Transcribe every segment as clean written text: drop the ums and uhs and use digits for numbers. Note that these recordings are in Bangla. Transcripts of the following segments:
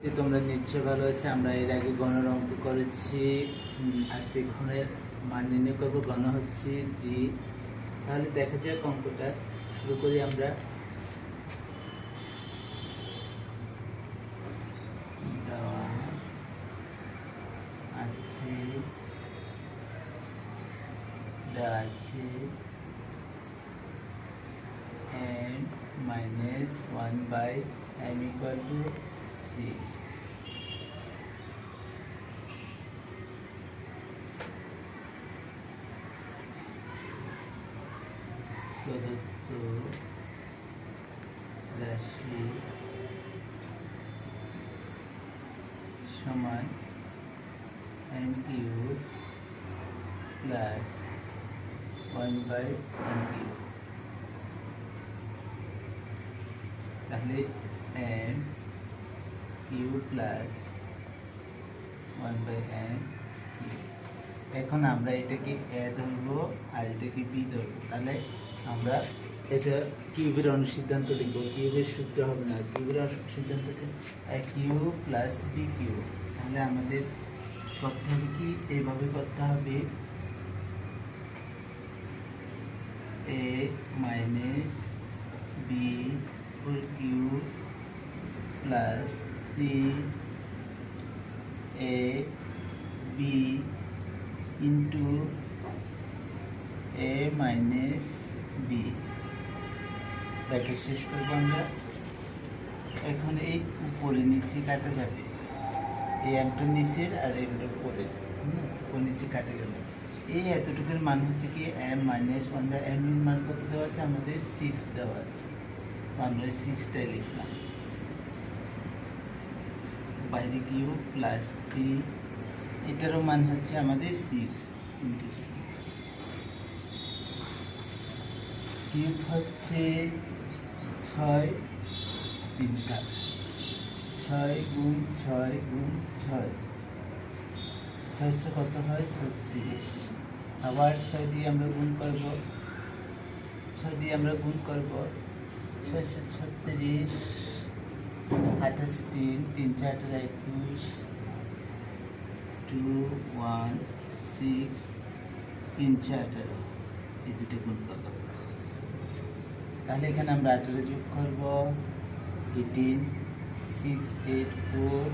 যে তোমরা নিশ্চয় ভালো আছে। আমরা এর আগে গণের অঙ্ক করেছি, আজকে ঘনের মান নির্ণয় করবো। ঘন হচ্ছে 3। তাহলে দেখা যাক অঙ্কটা শুরু করি আমরা। দেওয়া আছে m minus 1 by m equal to 6. প্রদত্ত রাশি সমান m cube plus 1 by m cube। তাহলে m cube plus 1 by m cube। এখন আমরা এটাকে a ধরবো আর এটাকে b ধরবো। তাহলে আমরা এটা কিউবের অনুসিদ্ধান্ত লিখবো। কিউবের সূত্র হবে না, কিউবের সিদ্ধান্তকে a cube plus b cube. তাহলে আমাদের করতে হবে কি, এইভাবে করতে হবে, a minus b whole cube plus 3ab into a minus b। Bracket শেষ করবো আমরা। এখন এই উপরে নিচে কাটা যাবে, এই একটা নিচের আর এগুলো উপরে, ও নিচে কাটা গেল। এই এতটুকুর মান হচ্ছে কি m মাইনাস 1 বাই m এর মান কত দেওয়া আছে আমাদের? 6 দেওয়া আছে। আমরা 6টাই লিখলাম। বাইরে কিউব প্লাস 3, এটারও মান হচ্ছে আমাদের 6 ইন্টু 6। কিউব হচ্ছে 6 তিনটা, 6 গুণ 6 গুণ 6, 600 কত হয়? 36। আবার 6 দিয়ে আমরা গুণ করব, 6 দিয়ে আমরা গুণ করব, 636, 28 3, 3 4 21, 2 1 6, 3 4 18, এই দুটো গুণ করব। তাহলে এখানে আমরা 18 যোগ করব, 18 6 8 4।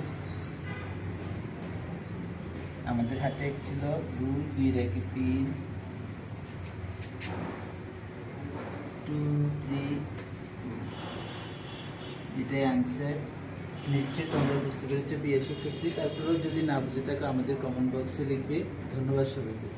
আমাদের হাতে এক ছিল 2, 2 রেখে 3, 2 3, এটাই আনসার। নিশ্চয়ই তোমরা বুঝতে পেরেছো প্রিয় শিক্ষার্থী। তারপরেও যদি না বুঝে থাকো আমাদের কমেন্ট বক্সে লিখবে। ধন্যবাদ সবাইকে।